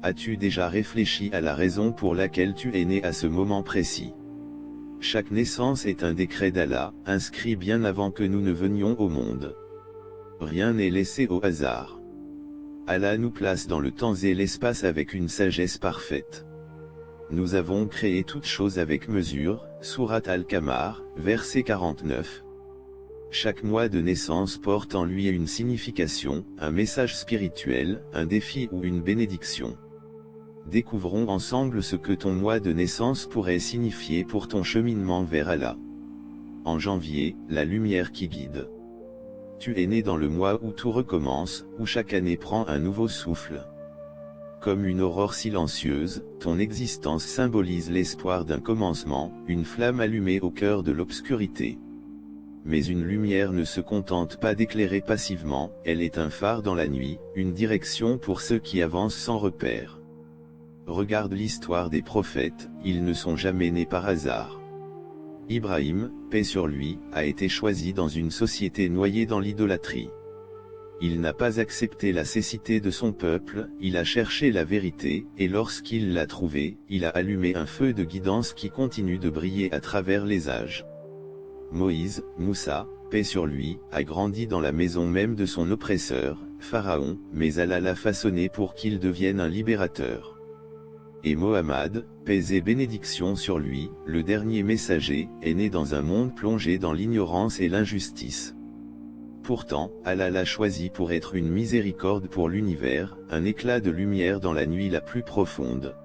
as-tu déjà réfléchi à la raison pour laquelle tu es né à ce moment précis? Chaque naissance est un décret d'Allah, inscrit bien avant que nous ne venions au monde. Rien n'est laissé au hasard. Allah nous place dans le temps et l'espace avec une sagesse parfaite. Nous avons créé toutes choses avec mesure, Sourate Al-Qamar, verset 49. Chaque mois de naissance porte en lui une signification, un message spirituel, un défi ou une bénédiction. Découvrons ensemble ce que ton mois de naissance pourrait signifier pour ton cheminement vers Allah. En janvier, la lumière qui guide. Tu es né dans le mois où tout recommence, où chaque année prend un nouveau souffle. Comme une aurore silencieuse, ton existence symbolise l'espoir d'un commencement, une flamme allumée au cœur de l'obscurité. Mais une lumière ne se contente pas d'éclairer passivement, elle est un phare dans la nuit, une direction pour ceux qui avancent sans repère. Regarde l'histoire des prophètes, ils ne sont jamais nés par hasard. Ibrahim, paix sur lui, a été choisi dans une société noyée dans l'idolâtrie. Il n'a pas accepté la cécité de son peuple, il a cherché la vérité, et lorsqu'il l'a trouvée, il a allumé un feu de guidance qui continue de briller à travers les âges. Moïse, Moussa, paix sur lui, a grandi dans la maison même de son oppresseur, Pharaon, mais Allah l'a façonné pour qu'il devienne un libérateur. Et Mohammed, paix et bénédiction sur lui, le dernier messager, est né dans un monde plongé dans l'ignorance et l'injustice. Pourtant, Allah l'a choisi pour être une miséricorde pour l'univers, un éclat de lumière dans la nuit la plus profonde.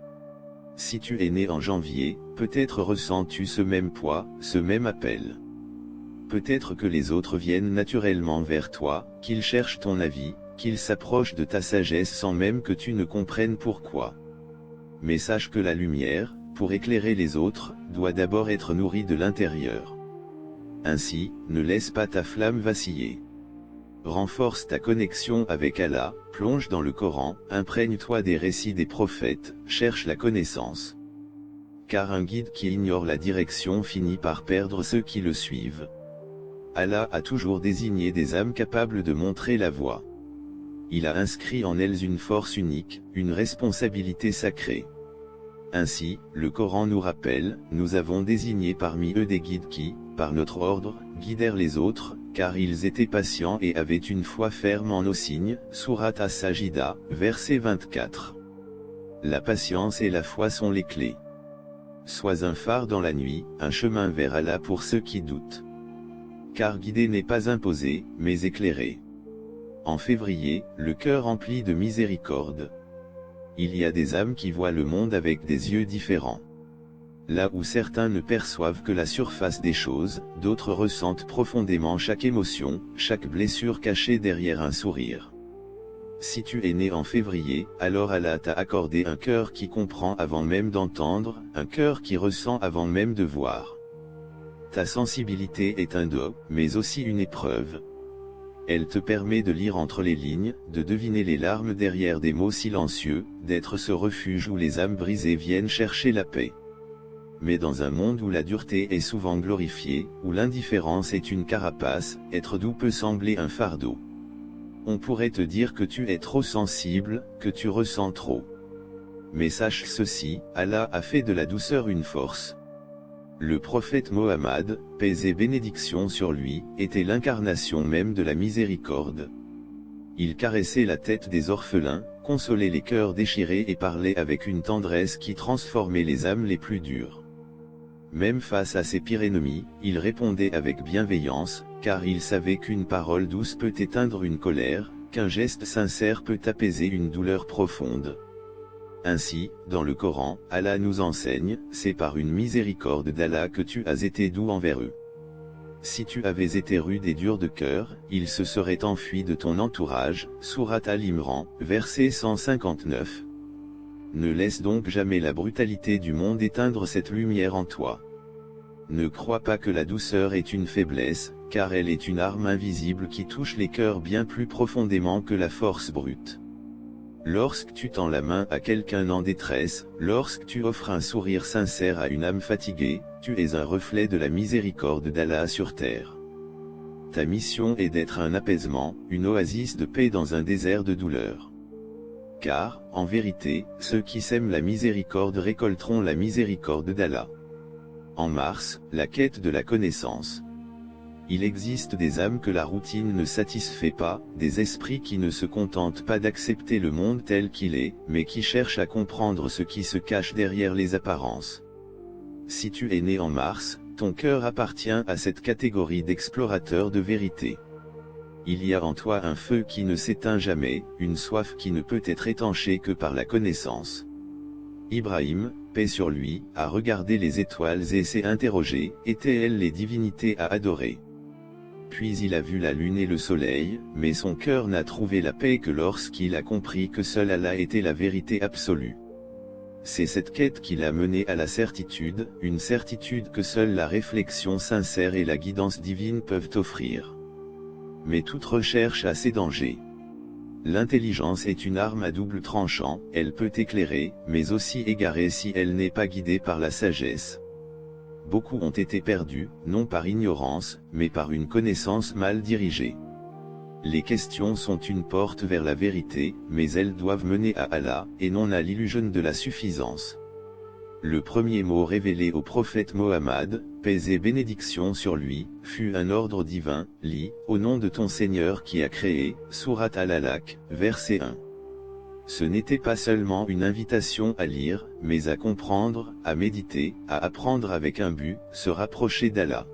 Si tu es né en janvier, peut-être ressens-tu ce même poids, ce même appel. Peut-être que les autres viennent naturellement vers toi, qu'ils cherchent ton avis, qu'ils s'approchent de ta sagesse sans même que tu ne comprennes pourquoi. Mais sache que la lumière, pour éclairer les autres, doit d'abord être nourrie de l'intérieur. Ainsi, ne laisse pas ta flamme vaciller. Renforce ta connexion avec Allah, plonge dans le Coran, imprègne-toi des récits des prophètes, cherche la connaissance. Car un guide qui ignore la direction finit par perdre ceux qui le suivent. Allah a toujours désigné des âmes capables de montrer la voie. Il a inscrit en elles une force unique, une responsabilité sacrée. Ainsi, le Coran nous rappelle, nous avons désigné parmi eux des guides qui, par notre ordre, guidèrent les autres, car ils étaient patients et avaient une foi ferme en nos signes, Sourate As-Sajida, verset 24. La patience et la foi sont les clés. Sois un phare dans la nuit, un chemin vers Allah pour ceux qui doutent. Car guider n'est pas imposé, mais éclairer. En février, le cœur empli de miséricorde. Il y a des âmes qui voient le monde avec des yeux différents. Là où certains ne perçoivent que la surface des choses, d'autres ressentent profondément chaque émotion, chaque blessure cachée derrière un sourire. Si tu es né en février, alors Allah t'a accordé un cœur qui comprend avant même d'entendre, un cœur qui ressent avant même de voir. Ta sensibilité est un don, mais aussi une épreuve. Elle te permet de lire entre les lignes, de deviner les larmes derrière des mots silencieux, d'être ce refuge où les âmes brisées viennent chercher la paix. Mais dans un monde où la dureté est souvent glorifiée, où l'indifférence est une carapace, être doux peut sembler un fardeau. On pourrait te dire que tu es trop sensible, que tu ressens trop. Mais sache ceci, Allah a fait de la douceur une force. Le prophète Mohammed, paix et bénédiction sur lui, était l'incarnation même de la miséricorde. Il caressait la tête des orphelins, consolait les cœurs déchirés et parlait avec une tendresse qui transformait les âmes les plus dures. Même face à ses pires ennemis, il répondait avec bienveillance, car il savait qu'une parole douce peut éteindre une colère, qu'un geste sincère peut apaiser une douleur profonde. Ainsi, dans le Coran, Allah nous enseigne, c'est par une miséricorde d'Allah que tu as été doux envers eux. Si tu avais été rude et dur de cœur, ils se seraient enfuis de ton entourage, Sourate Al-Imran, verset 159. Ne laisse donc jamais la brutalité du monde éteindre cette lumière en toi. Ne crois pas que la douceur est une faiblesse, car elle est une arme invisible qui touche les cœurs bien plus profondément que la force brute. Lorsque tu tends la main à quelqu'un en détresse, lorsque tu offres un sourire sincère à une âme fatiguée, tu es un reflet de la miséricorde d'Allah sur terre. Ta mission est d'être un apaisement, une oasis de paix dans un désert de douleur. car, en vérité, ceux qui sèment la miséricorde récolteront la miséricorde d'Allah. En Mars, la quête de la connaissance. Il existe des âmes que la routine ne satisfait pas, des esprits qui ne se contentent pas d'accepter le monde tel qu'il est, mais qui cherchent à comprendre ce qui se cache derrière les apparences. Si tu es né en Mars, ton cœur appartient à cette catégorie d'explorateurs de vérité. Il y a en toi un feu qui ne s'éteint jamais, une soif qui ne peut être étanchée que par la connaissance. Ibrahim, paix sur lui, a regardé les étoiles et s'est interrogé, étaient-elles les divinités à adorer? Puis il a vu la lune et le soleil, mais son cœur n'a trouvé la paix que lorsqu'il a compris que seul Allah était la vérité absolue. C'est cette quête qui l'a mené à la certitude, une certitude que seule la réflexion sincère et la guidance divine peuvent offrir. Mais toute recherche a ses dangers. L'intelligence est une arme à double tranchant, elle peut éclairer, mais aussi égarer si elle n'est pas guidée par la sagesse. Beaucoup ont été perdus, non par ignorance, mais par une connaissance mal dirigée. Les questions sont une porte vers la vérité, mais elles doivent mener à Allah, et non à l'illusion de la suffisance. Le premier mot révélé au prophète Mohammed, paix et bénédiction sur lui, fut un ordre divin, lis, au nom de ton Seigneur qui a créé, Sourate Al-Alaq, verset 1. Ce n'était pas seulement une invitation à lire, mais à comprendre, à méditer, à apprendre avec un but, se rapprocher d'Allah.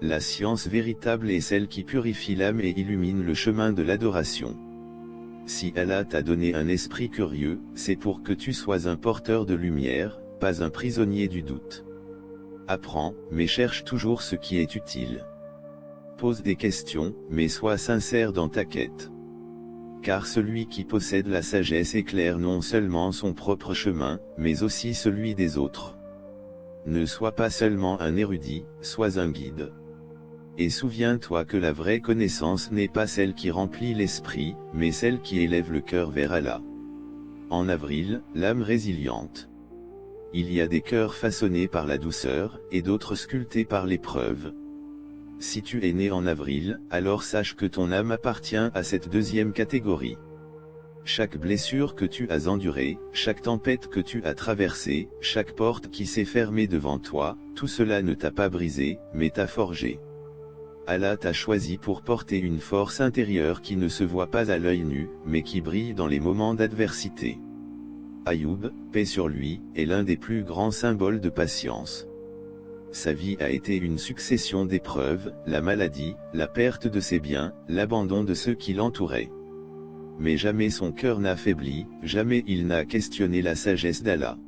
La science véritable est celle qui purifie l'âme et illumine le chemin de l'adoration. Si Allah t'a donné un esprit curieux, c'est pour que tu sois un porteur de lumière, pas un prisonnier du doute. Apprends, mais cherche toujours ce qui est utile. Pose des questions, mais sois sincère dans ta quête. Car celui qui possède la sagesse éclaire non seulement son propre chemin, mais aussi celui des autres. Ne sois pas seulement un érudit, sois un guide. Et souviens-toi que la vraie connaissance n'est pas celle qui remplit l'esprit, mais celle qui élève le cœur vers Allah. En avril, l'âme résiliente. Il y a des cœurs façonnés par la douceur, et d'autres sculptés par l'épreuve. Si tu es né en avril, alors sache que ton âme appartient à cette deuxième catégorie. Chaque blessure que tu as endurée, chaque tempête que tu as traversée, chaque porte qui s'est fermée devant toi, tout cela ne t'a pas brisé, mais t'a forgé. Allah t'a choisi pour porter une force intérieure qui ne se voit pas à l'œil nu, mais qui brille dans les moments d'adversité. Ayoub, paix sur lui, est l'un des plus grands symboles de patience. Sa vie a été une succession d'épreuves, la maladie, la perte de ses biens, l'abandon de ceux qui l'entouraient. Mais jamais son cœur n'a faibli, jamais il n'a questionné la sagesse d'Allah.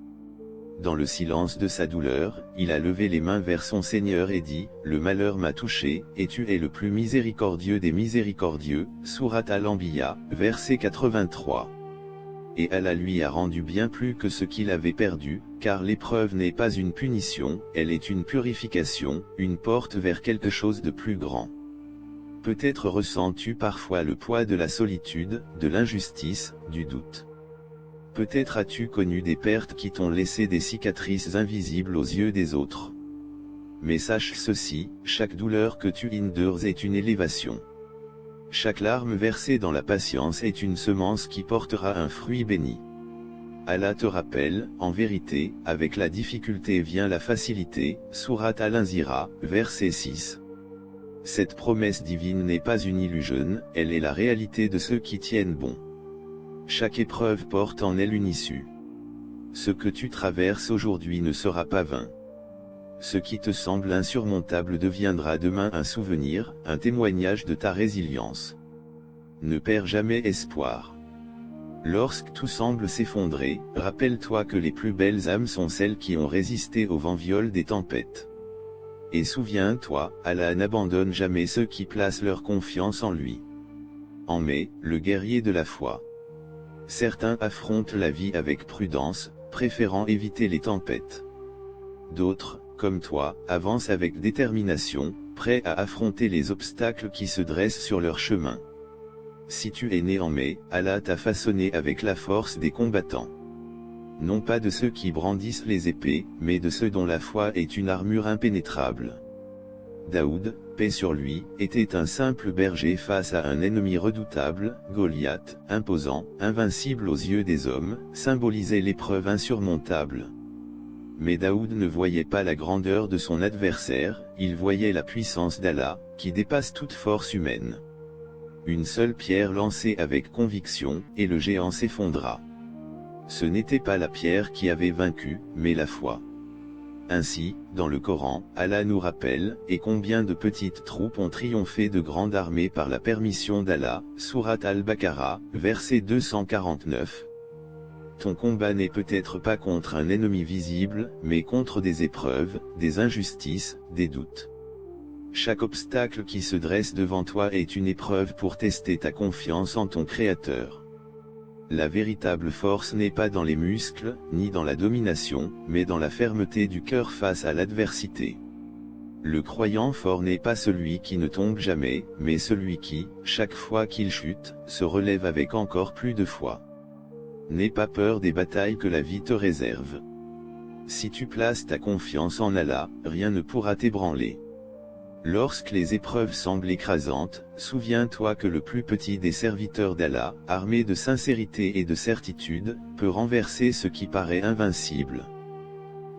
Dans le silence de sa douleur, il a levé les mains vers son Seigneur et dit, « Le malheur m'a touché, et tu es le plus miséricordieux des miséricordieux » Sourate Al-Anbiya, verset 83. Et Allah lui a rendu bien plus que ce qu'il avait perdu, car l'épreuve n'est pas une punition, elle est une purification, une porte vers quelque chose de plus grand. Peut-être ressens-tu parfois le poids de la solitude, de l'injustice, du doute. Peut-être as-tu connu des pertes qui t'ont laissé des cicatrices invisibles aux yeux des autres. Mais sache ceci, chaque douleur que tu endures est une élévation. Chaque larme versée dans la patience est une semence qui portera un fruit béni. Allah te rappelle, en vérité, avec la difficulté vient la facilité, Sourate Al-Inzira, verset 6. Cette promesse divine n'est pas une illusion, elle est la réalité de ceux qui tiennent bon. Chaque épreuve porte en elle une issue. Ce que tu traverses aujourd'hui ne sera pas vain. Ce qui te semble insurmontable deviendra demain un souvenir, un témoignage de ta résilience. Ne perds jamais espoir. Lorsque tout semble s'effondrer, rappelle-toi que les plus belles âmes sont celles qui ont résisté au vent viol des tempêtes. Et souviens-toi, Allah n'abandonne jamais ceux qui placent leur confiance en lui. En mai, le guerrier de la foi. Certains affrontent la vie avec prudence, préférant éviter les tempêtes. D'autres, comme toi, avancent avec détermination, prêts à affronter les obstacles qui se dressent sur leur chemin. Si tu es né en mai, Allah t'a façonné avec la force des combattants. Non pas de ceux qui brandissent les épées, mais de ceux dont la foi est une armure impénétrable. Daoud, paix sur lui, était un simple berger face à un ennemi redoutable. Goliath, imposant, invincible aux yeux des hommes, symbolisait l'épreuve insurmontable. Mais Daoud ne voyait pas la grandeur de son adversaire, il voyait la puissance d'Allah, qui dépasse toute force humaine. Une seule pierre lancée avec conviction, et le géant s'effondra. Ce n'était pas la pierre qui avait vaincu, mais la foi. Ainsi, dans le Coran, Allah nous rappelle, et combien de petites troupes ont triomphé de grandes armées par la permission d'Allah, Sourate Al-Baqarah, verset 249. Ton combat n'est peut-être pas contre un ennemi visible, mais contre des épreuves, des injustices, des doutes. Chaque obstacle qui se dresse devant toi est une épreuve pour tester ta confiance en ton Créateur. La véritable force n'est pas dans les muscles, ni dans la domination, mais dans la fermeté du cœur face à l'adversité. Le croyant fort n'est pas celui qui ne tombe jamais, mais celui qui, chaque fois qu'il chute, se relève avec encore plus de foi. N'aie pas peur des batailles que la vie te réserve. Si tu places ta confiance en Allah, rien ne pourra t'ébranler. Lorsque les épreuves semblent écrasantes, souviens-toi que le plus petit des serviteurs d'Allah, armé de sincérité et de certitude, peut renverser ce qui paraît invincible.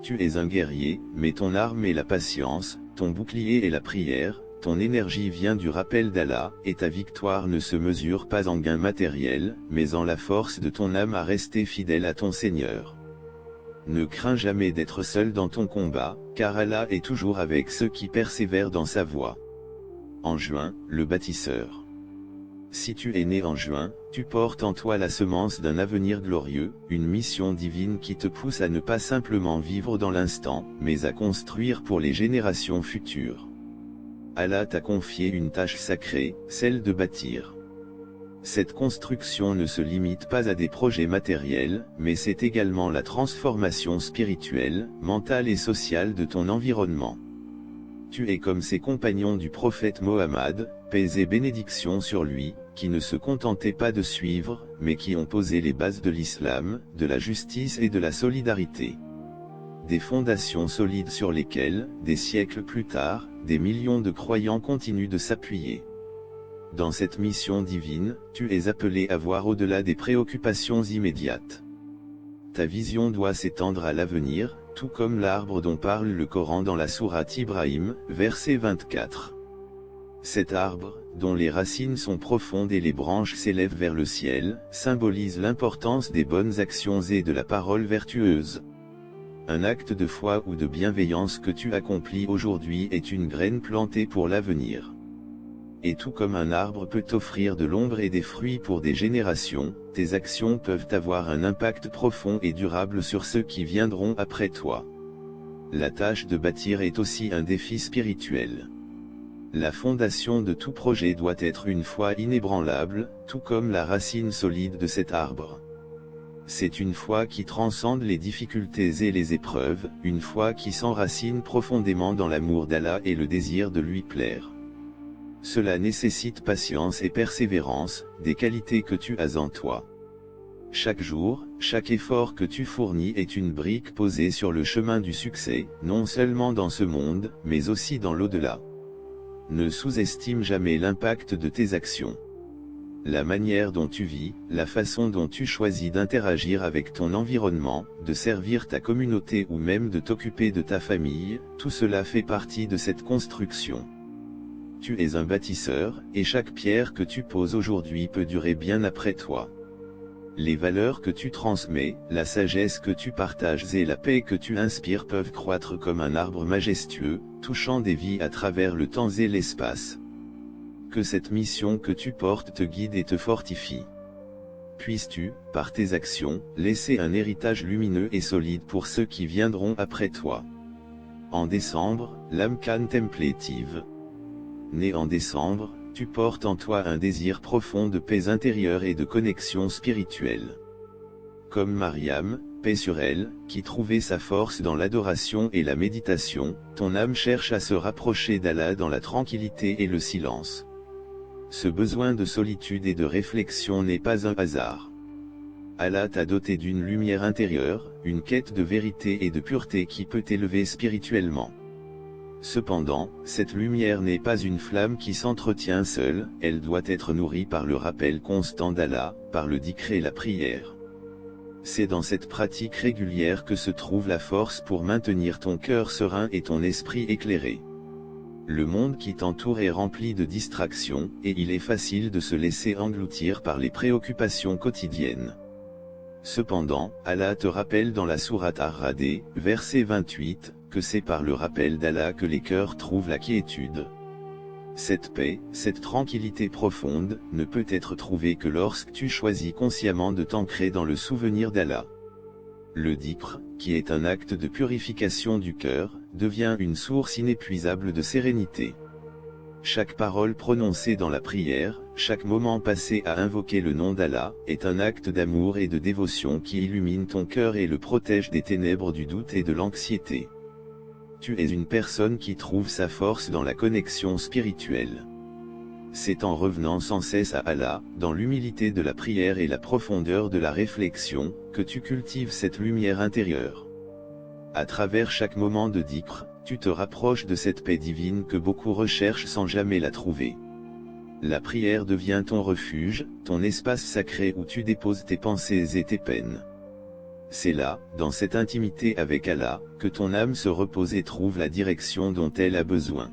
Tu es un guerrier, mais ton arme est la patience, ton bouclier est la prière, ton énergie vient du rappel d'Allah, et ta victoire ne se mesure pas en gains matériels, mais en la force de ton âme à rester fidèle à ton Seigneur. Ne crains jamais d'être seul dans ton combat, car Allah est toujours avec ceux qui persévèrent dans sa voie. En juin, le bâtisseur. Si tu es né en juin, tu portes en toi la semence d'un avenir glorieux, une mission divine qui te pousse à ne pas simplement vivre dans l'instant, mais à construire pour les générations futures. Allah t'a confié une tâche sacrée, celle de bâtir. Cette construction ne se limite pas à des projets matériels, mais c'est également la transformation spirituelle, mentale et sociale de ton environnement. Tu es comme ces compagnons du prophète Mohammed, paix et bénédiction sur lui, qui ne se contentaient pas de suivre, mais qui ont posé les bases de l'islam, de la justice et de la solidarité. Des fondations solides sur lesquelles, des siècles plus tard, des millions de croyants continuent de s'appuyer. Dans cette mission divine, tu es appelé à voir au-delà des préoccupations immédiates. Ta vision doit s'étendre à l'avenir, tout comme l'arbre dont parle le Coran dans la sourate Ibrahim, verset 24. Cet arbre, dont les racines sont profondes et les branches s'élèvent vers le ciel, symbolise l'importance des bonnes actions et de la parole vertueuse. Un acte de foi ou de bienveillance que tu accomplis aujourd'hui est une graine plantée pour l'avenir. Et tout comme un arbre peut offrir de l'ombre et des fruits pour des générations, tes actions peuvent avoir un impact profond et durable sur ceux qui viendront après toi. La tâche de bâtir est aussi un défi spirituel. La fondation de tout projet doit être une foi inébranlable, tout comme la racine solide de cet arbre. C'est une foi qui transcende les difficultés et les épreuves, une foi qui s'enracine profondément dans l'amour d'Allah et le désir de lui plaire. Cela nécessite patience et persévérance, des qualités que tu as en toi. Chaque jour, chaque effort que tu fournis est une brique posée sur le chemin du succès, non seulement dans ce monde, mais aussi dans l'au-delà. Ne sous-estime jamais l'impact de tes actions. La manière dont tu vis, la façon dont tu choisis d'interagir avec ton environnement, de servir ta communauté ou même de t'occuper de ta famille, tout cela fait partie de cette construction. Tu es un bâtisseur, et chaque pierre que tu poses aujourd'hui peut durer bien après toi. Les valeurs que tu transmets, la sagesse que tu partages et la paix que tu inspires peuvent croître comme un arbre majestueux, touchant des vies à travers le temps et l'espace. Que cette mission que tu portes te guide et te fortifie. Puisses-tu, par tes actions, laisser un héritage lumineux et solide pour ceux qui viendront après toi. En décembre, l'âme contemplative. Né en décembre, tu portes en toi un désir profond de paix intérieure et de connexion spirituelle. Comme Mariam, paix sur elle, qui trouvait sa force dans l'adoration et la méditation, ton âme cherche à se rapprocher d'Allah dans la tranquillité et le silence. Ce besoin de solitude et de réflexion n'est pas un hasard. Allah t'a doté d'une lumière intérieure, une quête de vérité et de pureté qui peut t'élever spirituellement. Cependant, cette lumière n'est pas une flamme qui s'entretient seule, elle doit être nourrie par le rappel constant d'Allah, par le dhikr et la prière. C'est dans cette pratique régulière que se trouve la force pour maintenir ton cœur serein et ton esprit éclairé. Le monde qui t'entoure est rempli de distractions, et il est facile de se laisser engloutir par les préoccupations quotidiennes. Cependant, Allah te rappelle dans la sourate Ar-Ra'd, verset 28, que c'est par le rappel d'Allah que les cœurs trouvent la quiétude. Cette paix, cette tranquillité profonde, ne peut être trouvée que lorsque tu choisis consciemment de t'ancrer dans le souvenir d'Allah. Le dhikr, qui est un acte de purification du cœur, devient une source inépuisable de sérénité. Chaque parole prononcée dans la prière, chaque moment passé à invoquer le nom d'Allah, est un acte d'amour et de dévotion qui illumine ton cœur et le protège des ténèbres du doute et de l'anxiété. Tu es une personne qui trouve sa force dans la connexion spirituelle. C'est en revenant sans cesse à Allah, dans l'humilité de la prière et la profondeur de la réflexion, que tu cultives cette lumière intérieure. À travers chaque moment de dhikr, tu te rapproches de cette paix divine que beaucoup recherchent sans jamais la trouver. La prière devient ton refuge, ton espace sacré où tu déposes tes pensées et tes peines. C'est là, dans cette intimité avec Allah, que ton âme se repose et trouve la direction dont elle a besoin.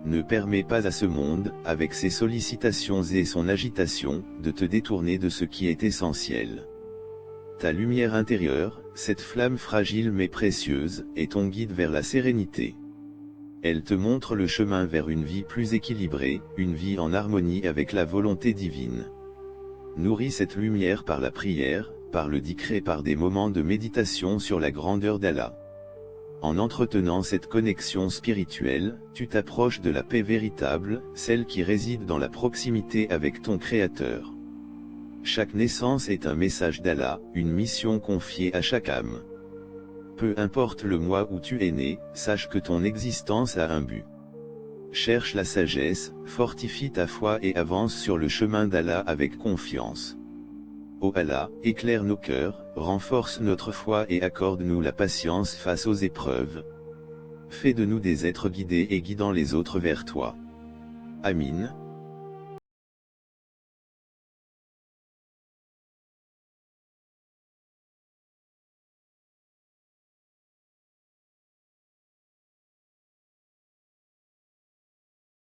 Ne permets pas à ce monde, avec ses sollicitations et son agitation, de te détourner de ce qui est essentiel. Ta lumière intérieure, cette flamme fragile mais précieuse, est ton guide vers la sérénité. Elle te montre le chemin vers une vie plus équilibrée, une vie en harmonie avec la volonté divine. Nourris cette lumière par la prière, par le dhikr et par des moments de méditation sur la grandeur d'Allah. En entretenant cette connexion spirituelle, tu t'approches de la paix véritable, celle qui réside dans la proximité avec ton Créateur. Chaque naissance est un message d'Allah, une mission confiée à chaque âme. Peu importe le mois où tu es né, sache que ton existence a un but. Cherche la sagesse, fortifie ta foi et avance sur le chemin d'Allah avec confiance. Ô Allah, éclaire nos cœurs, renforce notre foi et accorde-nous la patience face aux épreuves. Fais de nous des êtres guidés et guidant les autres vers toi. Amin.